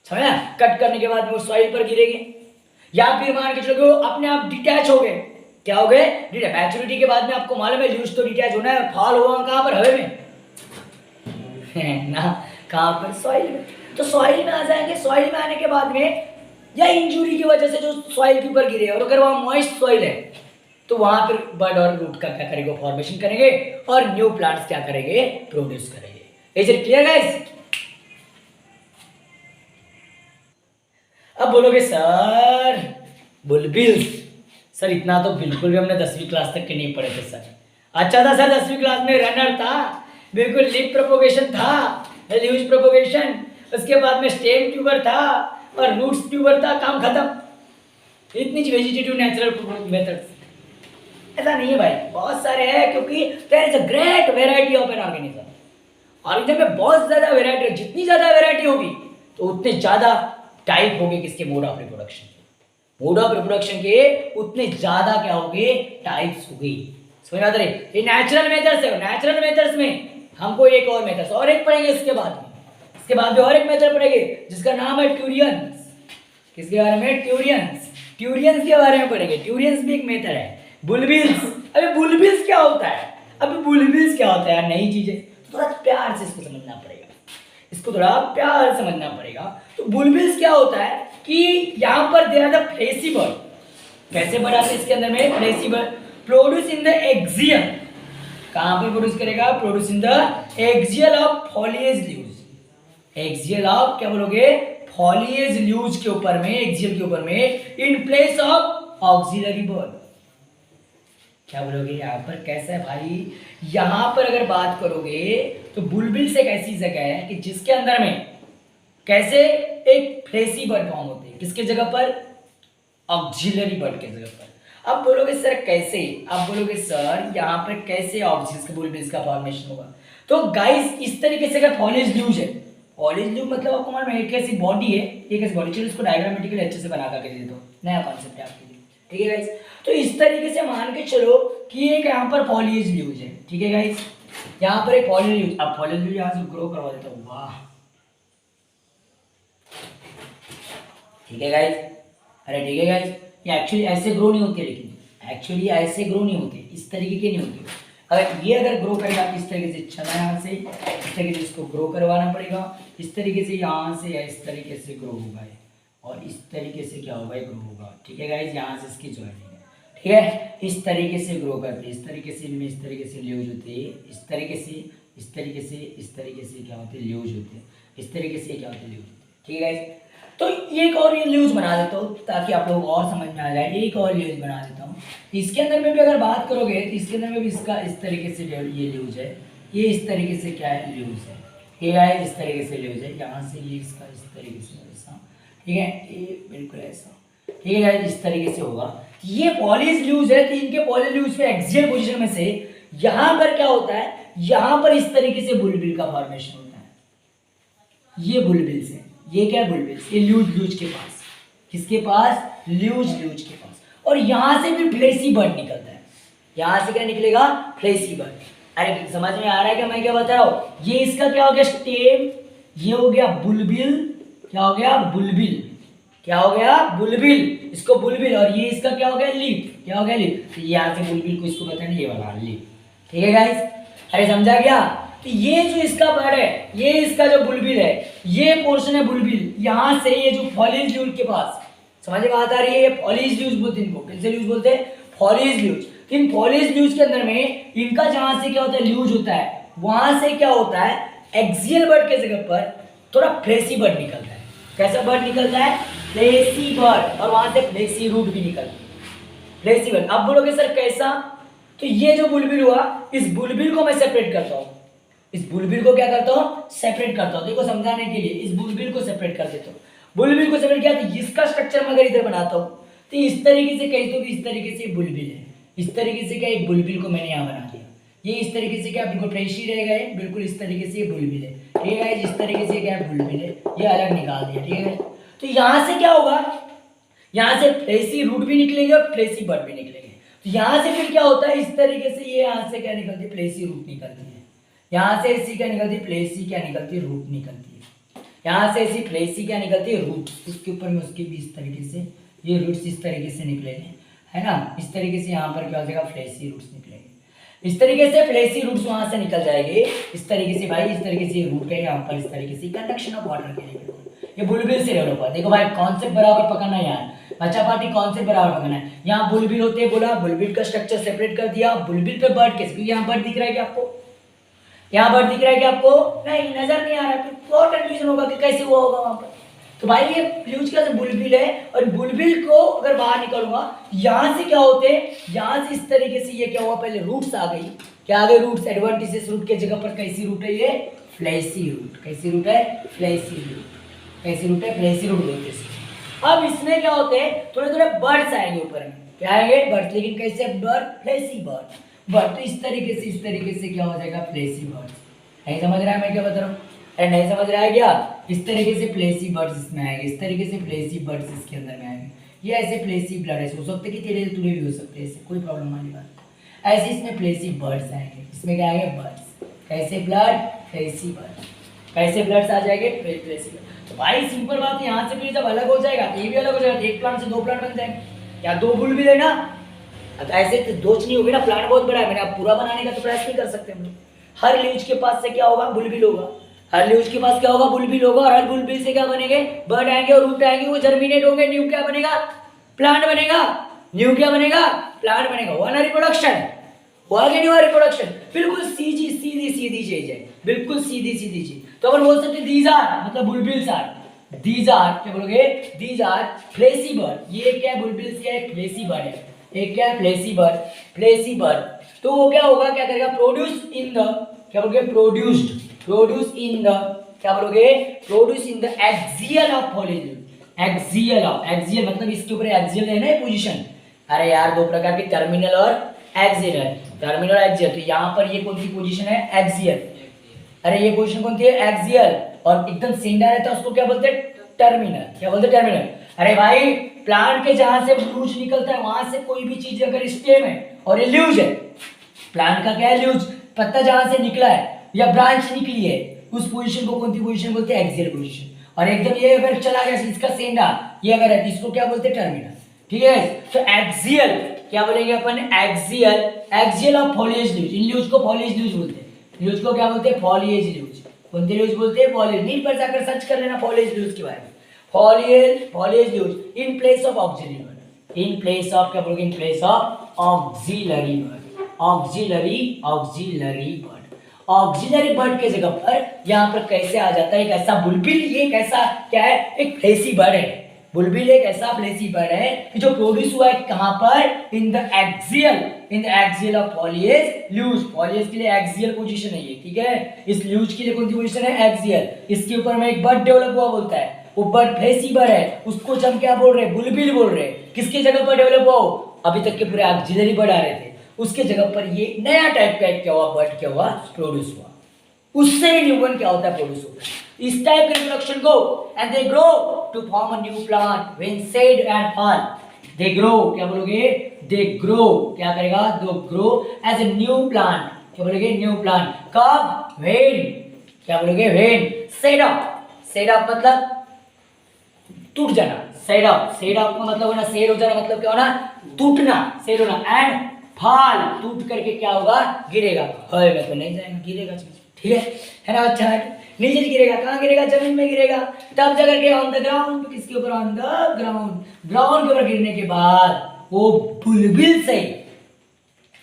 समझा, कट करने के बाद वो सॉइल पर गिरेंगे, या फिर मान के चलो अपने आप डिटैच हो गए, क्या हो गए, मैच्योरिटी के बाद में आपको मालूम है लीव्स तो डिटैच होना है, फॉल हुआ कहां पर, हवा में ना, कहां पर, सॉइल में, तो सॉइल में आ जाएंगे, सॉइल में आने के बाद में या इंजरी की वजह से जो सॉइल के ऊपर गिरे, और अगर वहां मॉइस्ट सॉइल है तो वहां पर बर्ड और रूट का क्या करेंगे, फॉर्मेशन करेंगे और न्यू प्लांट्स क्या करेंगे, प्रोड्यूस करेंगे। Is it clear guys? अब बोलोगे सर बुलबिल्स, सर इतना तो बिल्कुल भी हमने 10वीं क्लास तक के नहीं पढ़े थे सर। अच्छा था सर 10वीं क्लास में रनर था, बिल्कुल लीफ प्रोपोगेशन था, लीव्स प्रोपोगेशन, उसके बाद में स्टेम ट्यूबर था और रूट्स ट्यूबर था, काम खत्म। इतनी वेजिटेटिव नेचुरल मेथड्स, ऐसा नहीं है भाई, बहुत सारे हैं, क्योंकि there is a great variety of an organism. Organism में बहुत ज्यादा वैरायटी है, जितनी ज्यादा वैरायटी होगी तो उतने ज्यादा टाइप होंगे किसके, मोड ऑफ रिप्रोडक्शन के। मोड ऑफ रिप्रोडक्शन के उतने ज्यादा क्या होंगे, टाइप्स हो गई। समझ में आता है? ये नेचुरल मेथड्स है। नेचुरल मेथड्स में हमको एक और मेथड्स और एक पढ़ेंगे इसके बाद में, इसके बाद में और एक मेथड पढ़ेंगे जिसका नाम है ट्यूरियंस। किसके बारे में, ट्यूरियंस। ट्यूरियंस के बारे में पढ़ेंगे। ट्यूरियंस भी एक मेथड है। बुलबिल्स, अबे बुलबिल्स क्या होता है, अबे बुलबिल्स क्या होता है यार, नई चीज है, थोड़ा प्यार से इसको समझना पड़ेगा, इसको थोड़ा प्यार से समझना पड़ेगा। तो बुलबिल्स क्या होता है कि यहाँ पर they are the fleshy bud. कैसे बर्ड आते हैं इसके अंदर में, fleshy bud, produce in the axil. कहां पर प्रोड्यूस करेगा, produce in the axil of foliage leaves. Axil of क्या बोलोगे, फॉलिएज लीव्स के ऊपर में, एक्सियल के ऊपर में, in place of auxiliary bird. क्या बोलोगे यहाँ पर, कैसा है भाई, यहां पर अगर बात करोगे तो बुलबिल्स एक ऐसी जगह है कि जिसके अंदर में कैसे एक फ्लेसी बर्ड फॉर्म होते हैं, किसके जगह पर, ऑक्सिलरी बर्ड के जगह पर। अब बोलोगे सर कैसे, अब बोलोगे सर यहाँ पर कैसे ऑक्सिल्स बुलबिल्स का फॉर्मेशन होगा। तो गाइस इस तरीके से अगर फॉलिएज लीव्स है, फॉलिएज लीव मतलब आपको मालूम है एक ऐसी बॉडी है, एक ऐसी बॉडी, चलो इसको डायग्रामेटिकली अच्छे से बना करके दे देता हूं, नया कॉन्सेप्ट है आपके लिए, ठीक है गाइस। तो इस तरीके से मान के चलो कि एक यहाँ पर फॉलिएज लीव्स है, ठीक है गाइस, यहाँ पर एक फॉलिएज लीव्स। अब फॉलिएज लीव्स यहाँ से ग्रो करवा देता हूँ, वाह, ठीक है गाइस, अरे ठीक है गाइस, ये एक्चुअली ऐसे ग्रो नहीं होते, लेकिन एक्चुअली ऐसे ग्रो नहीं होते, इस तरीके के नहीं होते। अगर ये अगर ग्रो करेगा इस तरीके से, चला यहाँ से इस तरीके से इसको ग्रो करवाना पड़ेगा, इस तरीके से यहाँ से या इस तरीके से ग्रो होगा और इस तरीके से क्या होगा, ग्रो होगा, ठीक है गाइस, यहाँ से इसकी ज्वाइनिंग है, ठीक है, इस तरीके से ग्रो करते हैं, इस तरीके से इनमें इस तरीके से ल्यूज होते हैं, इस तरीके से इस तरीके से इस तरीके से क्या होते हैं, ल्यूज होते हैं, इस तरीके से क्या होते हैं, ल्यूज होते हैं, ठीक है गाइस। तो एक और ये ल्यूज बना देता हूँ ताकि आप लोग और समझ में आ जाए, एक और ल्यूज बना देता हूँ। इसके अंदर में भी अगर बात करोगे तो इसके अंदर में भी इसका इस तरीके से ये ल्यूज है, ये इस तरीके से क्या है, ल्यूज है, ठीक है, इस तरीके से ल्यूज है, यहाँ से ये इसका इस तरीके से ऐसा, ठीक है, ये बिल्कुल ऐसा, ठीक है गाइस, इस तरीके से होगा। ये पॉलीज ल्यूज है, तो इनके पॉलीज ल्यूज के एक्सियल पोजीशन में से यहाँ पर क्या होता है, यहाँ पर इस तरीके से बुलबिल का फॉर्मेशन होता है। ये बुलबिल्स है, ये क्या है, बुलबिल्स, ये ल्यूज के पास, किसके पास, ल्यूज के पास। और यहाँ से भी फ्लेसी बर्ड निकलता है, यहाँ से क्या निकलेगा, फ्लेसी बर्ड। अरे समझ में आ रहा है कि मैं क्या बता रहा हूँ, ये इसका क्या हो गया, स्टेम, ये हो गया बुलबिल, क्या हो गया, बुलबिल, क्या हो गया, बुलबिल, इसको बुलबिल, और ये इसका क्या हो गया, लीफ, क्या हो गया, लीफ। तो यहाँ से बुलबिल को इसको कहते हैं ये वाला लीफ, ठीक है गाइस, अरे समझा गया। तो ये जो इसका बर्ड है, ये इसका जो बुलबिल है, ये पोर्शन है बुलबिल, यहाँ से ये जो फॉलिएज ल्यूज के पास, समझ में बात आ रही है, ये फॉलिएज ल्यूज बोलते हैं इनको, किनसे ल्यूज बोलते हैं, फॉलिएज ल्यूज। इन फॉलिएज ल्यूज के अंदर में इनका जहां से क्या होता है, ल्यूज होता है, वहां से क्या होता है, एक्सियल बर्ड के जगह पर थोड़ा फ्लेसी बर्ड निकलता है। कैसा बर्ड निकलता है, फ्लेसी बर्ड, और वहां से फ्लेसी रूट भी निकलता है, फ्लेसी बर्ड। अब बोलोगे सर कैसा, तो ये जो बुलबिल हुआ, इस बुलबिल को मैं सेपरेट करता हूँ, इस बुलबिल को क्या करता हूँ, सेपरेट करता हूँ। देखो समझाने के लिए इस बुलबिल को सेपरेट कर देता हूँ। बुलबिल को सेपरेट किया तो इसका स्ट्रक्चर मैं अगर इधर बनाता हूँ तो इस तरीके से कही तो इस तरीके से बुलबिल है, इस तरीके से क्या एक बुलबिल को मैंने यहाँ बना दिया, ये इस तरीके से क्या बिल्कुल फ्रेशी रहेगा, बिल्कुल इस तरीके से ये बुलबिल है, ठीक है, इस तरीके से क्या बुलबिल है, ये अलग निकाल दिया, ठीक है। तो यहाँ से क्या होगा, यहाँ से फ्लेसी रूट भी निकलेंगे और फ्लेसी बर्ड भी निकलेंगे। तो यहाँ से फिर क्या होता है, इस तरीके से ये यहाँ से क्या निकलती है, फ्लेसी रूट निकलती है, यहाँ से ऐसी क्या निकलती है, फ्लेसी क्या निकलती है, रूट निकलती है, यहाँ से ऐसी फ्लेसी क्या निकलती है, रूट, उसके ऊपर में उसके भी इस तरीके से ये रूट्स इस तरीके से निकलेंगे, है ना, इस तरीके से यहाँ पर क्या हो जाएगा, फ्लेसी रूट्स निकलेंगे, इस तरीके से फ्लेसी रूट्स वहां से निकल जाएंगे, इस तरीके से भाई, इस तरीके से रूट है यहाँ पर, इस तरीके से कंडक्शन ऑफ वाटर के लिए ये बुलबिल से डेवलप हुआ। देखो भाई कॉन्सेप्ट बराबर पकड़ना है यार, बच्चा पार्टी कॉन्सेप्ट बराबर पकड़ना है। यहाँ बुलबिल होते हैं, बोला बुलबिल का स्ट्रक्चर सेपरेट कर दिया, बुलबिल पे बर्ड कैसे, क्योंकि यहाँ बर्ड दिख रहा है क्या आपको, यहाँ बर्ड दिख रहा है कि आपको नहीं, नजर नहीं आ रहा है, फिर और कंफ्यूजन होगा कि कैसे हुआ होगा वहां पर। तो भाई ये फ्लूज का बुलबिल है, और बुलबिल को अगर बाहर निकालूंगा, यहाँ से क्या होते हैं, यहाँ से इस तरीके से ये क्या हुआ, पहले रूट्स आ गई, क्या आ गए, रूट्स, एडवेंटिशियस रूट के जगह पर कैसी रूट है, ये फ्लेसी रूट, कैसी रूट है, फ्लेसी रूट, कैसी रूट है, फ्लेसी रूट बोलते हैं। अब इसमें क्या होते हैं, थोड़े थोड़े बर्ड्स आएंगे ऊपर में, क्या आएंगे, बर्ड्स, लेकिन कैसे बर्ड, फ्लेसी बर्ड, बर्ड, तो इस तरीके से क्या हो जाएगा, फ्लेसी बर्ड। नहीं समझ रहा है मैं क्या बता रहा हूँ, अरे नहीं समझ रहा है क्या? इस तरीके से प्लेसिबर्ड्स इसमें आएंगे, इस तरीके से प्लेसिबर्ड्स इसके अंदर में आएंगे, ये ऐसे प्लेसी ब्लड ऐसे हो सकते कि तेरे तुरे भी हो सकते हैं, ऐसे कोई प्रॉब्लम वाली बात। ऐसे इसमें प्लेसी बर्ड्स आएंगे, इसमें क्या आएंगे? बर्ड्स। कैसे ब्लड? Fleshy bud. कैसे ब्लड्स आ जाएंगे? Fleshy bud. तो भाई सिंपल बात है, यहाँ से फिर जब अलग हो जाएगा ये भी अलग हो जाएगा, एक प्लांट से दो प्लांट बन जाएंगे या दो बुल भी लेना। अब ऐसे तो दोच नहीं होगी ना, प्लांट बहुत बड़ा है, मैंने अब पूरा बनाने का तो प्रयास नहीं कर सकते हम लोग। हर लीव्स के पास से क्या होगा? बुलबिल होगा। हर लीव्स के पास क्या होगा? बुलबिल होगा, और हर बुलबिल से क्या बनेंगे? बर्ड आएंगे और रूट आएंगे, वो जर्मिनेट होंगे, न्यू क्या बनेगा? प्लांट बनेगा। न्यू क्या बनेगा? प्लांट बनेगा। हुआ ना रिप्रोडक्शन? हुआ कि नहीं हुआ रिप्रोडक्शन? बिल्कुल सीधी सीधी सीधी चीज है, बिल्कुल सीधी सीधी चीज। तो अपन बोल सकते हैं दीज आर, मतलब बुलबिल्स आर, दीज आर क्या बोलोगे? These are fleshy bud. ये क्या है? बुलबिल्स क्या है? फ्लेसी बर्ड है। एक क्या है? Fleshy bird, fleshy bird. तो वो क्या होगा? क्या करेगा? प्रोड्यूस इन द, क्या बोलोगे? प्रोड्यूस्ड, प्रोड्यूस इन द, क्या बोलोगे? Produce in the axil of follicle. Axial of, axial मतलब इसके ऊपर एक्सियल है ना पोजीशन। अरे यार दो प्रकार की, टर्मिनल और एक्सियल है, टर्मिनल एक्सियल। तो यहाँ पर ये कौन सी पोजीशन है? एक्सियल। अरे ये पोजीशन कौन सी है? एक्सियल। और एकदम सेंटर रहता है उसको क्या बोलते हैं? टर्मिनल। क्या बोलते हैं? टर्मिनल। अरे भाई प्लांट के जहां से रूट निकलता है वहां से कोई भी चीज अगर स्टेम है और ये लीव्स है, प्लांट का क्या है? लीव्स। पत्ता जहां से निकला है या ब्रांच निकली है उस पोजीशन को कौन सी पोजीशन बोलते हैं? Axial position. और एकदम ये अगर चला गया इसका सेंडा, ये अगर है इसको क्या बोलते हैं? टर्मिनल। ठीक है, तो एक्सियल क्या बोलेंगे अपन? Axial, axial of foliage leaves. इन लीव्स को फॉलिएज लीव्स बोलते हैं। लीव्स को क्या बोलते हैं? Foliage leaves. कौन से लीव्स बोलते हैं? फॉलिएज। नीट पर जाकर सर्च कर लेना फॉलिएज लीव्स के बारे में। Foliage, foliage leaves in place of auxiliary word. In place of क्या बोलोगे? In place of auxiliary word. Auxiliary, auxiliary word. Auxiliary bird के जगह पर यहाँ पर कैसे आ जाता है? एक ऐसा बुलबिल, ये कैसा क्या है? एक फ्लेसी बर्ड है। बुलबिल एक ऐसा फ्लेसी बर्ड है कि जो प्रोड्यूस हुआ है कहां पर? इन the axial, in the axil of foliage leaves. Foliage के लिए एक्सियल पोजीशन है ये, ठीक है। इस लीव्स के लिए कौन सी पोजीशन है? एक्सियल। इसके ऊपर में एक बर्ड डेवलप हुआ बोलता है, वो बर्ड फ्लेसी बर्ड है, उसको हम क्या बोल रहे हैं? बुलबिल बोल रहे हैं। किसके जगह पर डेवलप हुआ? अभी तक के पूरे ऑक्सिलरी बर्ड आ रहे थे, उसके जगह पर ये नया टाइप का क्या हुआ? बर्ड क्या हुआ? प्रोड्यूस हुआ। उससे न्यू वन क्या होता है? प्रोड्यूस होता है। इस टाइप के रिप्रोडक्शन को, and they grow to form a new plant when shed and fall. They grow, क्या बोलोगे? दे ग्रो, क्या करेगा? They grow as a new plant. क्या बोलोगे? New plant. कब? व्हेन, क्या बोलोगे? When shed up. Shed up मतलब टूट जाना। सेड अप, सेड अप का मतलब होना, सेड हो जाना मतलब क्या होना? टूटना, सेड होना। एंड फॉल, टूट करके क्या होगा? गिरेगा। हाय मैं तो नहीं जाएगा, गिरेगा चीज, ठीक है ना? अच्छा है, नीचे गिरेगा। कहाँ गिरेगा? जमीन में गिरेगा। तब जाकर के ऑन द ग्राउंड, किसके ऊपर? On the ground. ग्राउंड के ऊपर गिरने के बाद वो बुलबिल से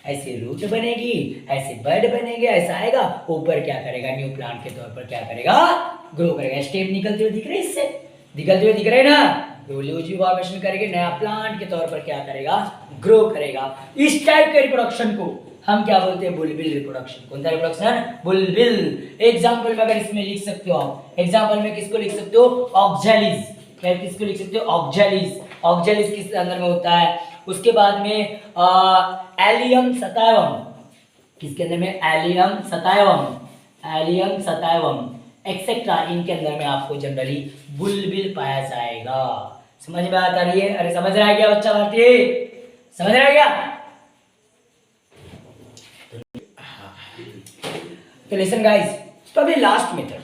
ऐसे रूट बनेगी, ऐसे बर्ड बनेंगे, ऐसा आएगा, ऊपर क्या करेगा? न्यू प्लांट के तौर पर क्या करेगा? ग्रो करेगा। स्टेम निकलते हुए दिख रहे, इससे निकलते हुए दिख रहे ना? फॉर्मेशन करेंगे, नया प्लांट के तौर पर क्या करेगा? ग्रो करेगा। इस टाइप के रिप्रोडक्शन को हम क्या बोलते हैं? बुलबिल रिप्रोडक्शन। कौन सा रिप्रोडक्शन? बुलबिल। एग्जांपल में अगर इसमें लिख सकते हो आप, एग्जांपल में किसको लिख सकते हो? ऑक्जेलिस। क्या किसको लिख सकते हो? ऑक्जेलिस। ऑक्जेलिस किस अंदर में होता है? उसके बाद में एलियम सताइवम। किसके अंदर में? Allium sativum, allium sativum etcetera. इनके अंदर में आपको जनरली बुलबिल पाया जाएगा। समझ में आता रही है? अरे समझ रहा है क्या बच्चा भारतीय? समझ रहा है क्या? तो लिसन गाइस, तो अभी लास्ट मेथड,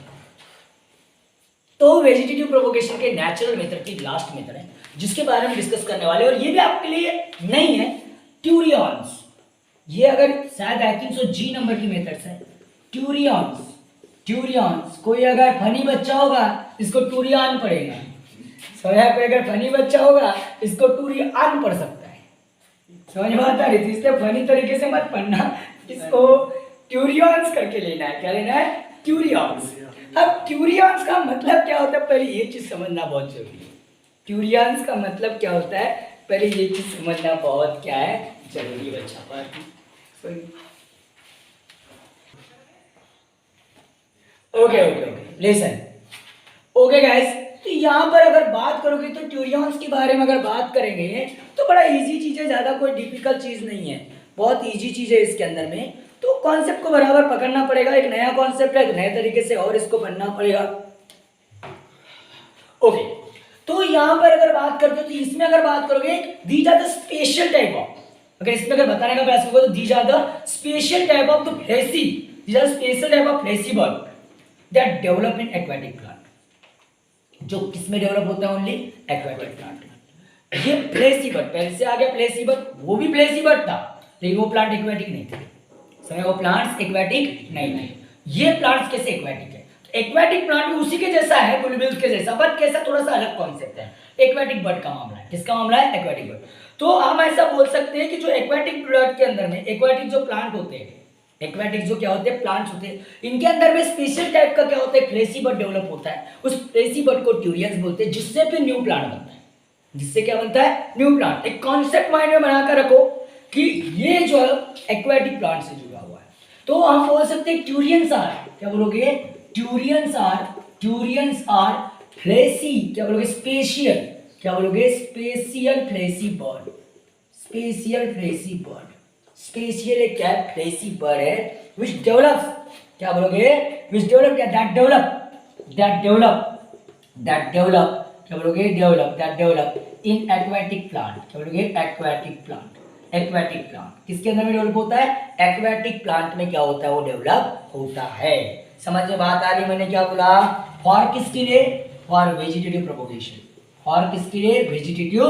तो वेजिटेटिव प्रोपोगेशन के नेचुरल मेथड की लास्ट मेथड है जिसके बारे में डिस्कस करने वाले, और ये भी आपके लिए नहीं है, ट्यूरियंस। ये अगर शायद आई थिंक सो जी नंबर की मेथड्स है। ट्यूरियंस, ट्यूरियंस। कोई अगर फनी बच्चा होगा इसको टूरियन पढ़ेगा, समझा? कोई अगर फनी बच्चा होगा इसको टूरियन पढ़ सकता है। समझ में आता है? इसलिए फनी तरीके से मत पढ़ना, इसको ट्यूरियंस करके लेना है। क्या लेना है? ट्यूरियंस। अब ट्यूरियंस का मतलब क्या होता है, पहले ये चीज समझना बहुत जरूरी है। ट्यूरियंस का मतलब क्या होता है, पहले ये चीज समझना बहुत क्या है, जरूरी बच्चा पर। Okay okay okay, listen. Okay guys, तो यहाँ पर अगर बात करोगे तो ट्यूरियंस के बारे में अगर बात करेंगे तो बड़ा इजी चीज है, ज्यादा कोई डिफिकल्ट चीज नहीं है, बहुत इजी चीज है इसके अंदर में। तो कॉन्सेप्ट को बराबर पकड़ना पड़ेगा, एक नया कॉन्सेप्ट है, एक नए तरीके से और इसको पढ़ना पड़ेगा। ओके, तो यहां पर अगर बात करते हो तो इसमें अगर बात करोगे these are the special type of, अगर इसमें अगर बताने का प्रयास करोगे तो these are the special type of the fleshy, these are special type of fleshy bud that develop in aquatic plant, जो किसमें डेवलप होता है, ओनली एक्वेटिक प्लांट। ये फ्लेसी बर्ड, पहले से आ गया फ्लेसी बर्ड, वो भी फ्लेसी बर्ड था लेकिन वो प्लांट एक्वेटिक नहीं थे, समझ, वो प्लांट्स एक्वेटिक नहीं थे। ये प्लांट्स कैसे एक्वेटिक है, एक्वेटिक प्लांट भी उसी के जैसा है, बुलबिल्स के जैसा, बट कैसा थोड़ा सा अलग कॉन्सेप्ट है, एक्वेटिक बर्ड का मामला है। किसका मामला है, एक्वेटिक बर्ड। तो हम ऐसा बोल सकते हैं कि जो एक्वेटिक बर्ड के अंदर में एक्वेटिक जो प्लांट होते हैं, एक्वेटिक जो क्या होते हैं, प्लांट्स होते हैं, इनके अंदर में स्पेशल टाइप का क्या होता है, फ्लेसी बर्ड डेवलप होता है। उस फ्लेसी बर्ड को ट्यूरियंस बोलते हैं, जिससे फिर न्यू प्लांट बनता है, जिससे क्या बनता है, न्यू प्लांट। एक कॉन्सेप्ट माइंड में बनाकर रखो कि ये जो एक्वेटिक प्लांट से जुड़ा हुआ है। तो हम बोल सकते हैं ट्यूरियंस आर, क्या बोलोगे, ट्यूरियंस आर फ्लेसी, क्या बोलोगे, स्पेशियल, क्या बोलोगे, special fleshy bud, special fleshy bud, special एक क्या है, फ्लेसी बर्ड है विच डेवलप्स, क्या बोलोगे, विच डेवलप, क्या, दैट डेवलप, क्या बोलोगे, that develop in aquatic plant, क्या बोलोगे, एक्वेटिक प्लांट किसके अंदर में डेवलप होता है, एक्वेटिक प्लांट में क्या होता है, वो डेवलप होता है। समझ में बात आ रही, मैंने क्या बोला, फॉर किसके लिए, फॉर वेजिटेटिव प्रोपोगेशन, फॉर किसके लिए, वेजिटेटिव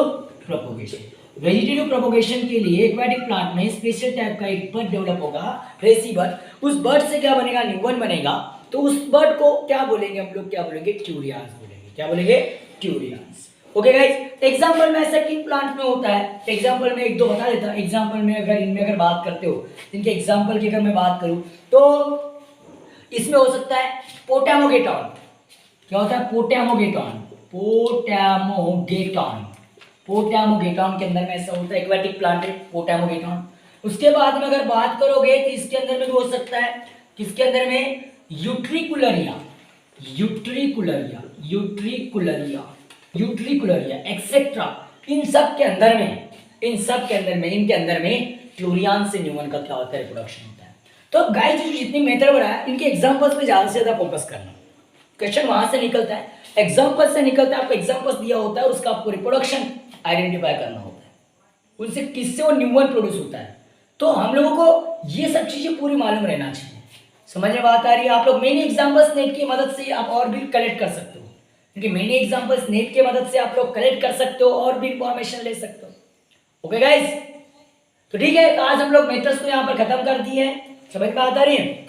प्रोपोगेशन। वेजिटेटिव प्रोपोगेशन के लिए एक्वेटिक प्लांट में स्पेशल टाइप का एक बर्ड डेवलप होगा, फ्लेसी बर्ड। उस बर्ड से क्या बनेगा, न्यूबॉर्न बनेगा। तो उस बर्ड को क्या बोलेंगे हम लोग, क्या बोलेंगे, ट्यूरियंस बोलेंगे, क्या बोलेंगे, ट्यूरियंस। ओके गाइस, एग्जांपल में ऐसा किन प्लांट में होता है, एग्जांपल में एक दो बता देता हूं। एग्जांपल में अगर इनमें अगर बात करते हो, इनके एग्जांपल की अगर मैं बात करूं तो इसमें हो सकता है पोटामोगेटॉन, क्या होता है, पोटामोगेटॉन के अंदर में ऐसा होता है, एक्वेटिक प्लांट है पोटामोगेटॉन। उसके बाद में अगर बात करोगे तो इसके अंदर में भी हो सकता है, किसके अंदर में, यूट्रिकुलरिया एक्सेट्रा। इन सब के अंदर में इनके अंदर में ट्यूरियंस से न्यूमन का क्या होता है, रिप्रोडक्शन होता है। तो गाइस जो जितनी मेथड बनाया, इनके एग्जांपल्स पे ज्यादा से ज्यादा फोकस करना। क्वेश्चन वहां से निकलता है, एग्जांपल से निकलता है, आपको एग्जांपल्स दिया होता है, उसका आपको रिप्रोडक्शन आइडेंटिफाई करना होता है, उनसे किससे वो न्यूमन प्रोड्यूस होता है। तो हम लोगों को ये सब चीजें पूरी मालूम रहना चाहिए। समझ में बात आ रही है, आप लोग मेनी एग्जांपल्स नेट की मदद से आप और भी कलेक्ट कर सकते हो, क्योंकि मेनी एग्जांपल्स नेट की मदद से आप लोग कलेक्ट कर सकते हो और भी इंफॉर्मेशन ले सकते हो। ओके गाइस, तो ठीक है, आज हम लोग मेथड्स को यहाँ पर खत्म कर दिए हैं। समझ में बात आ रही है।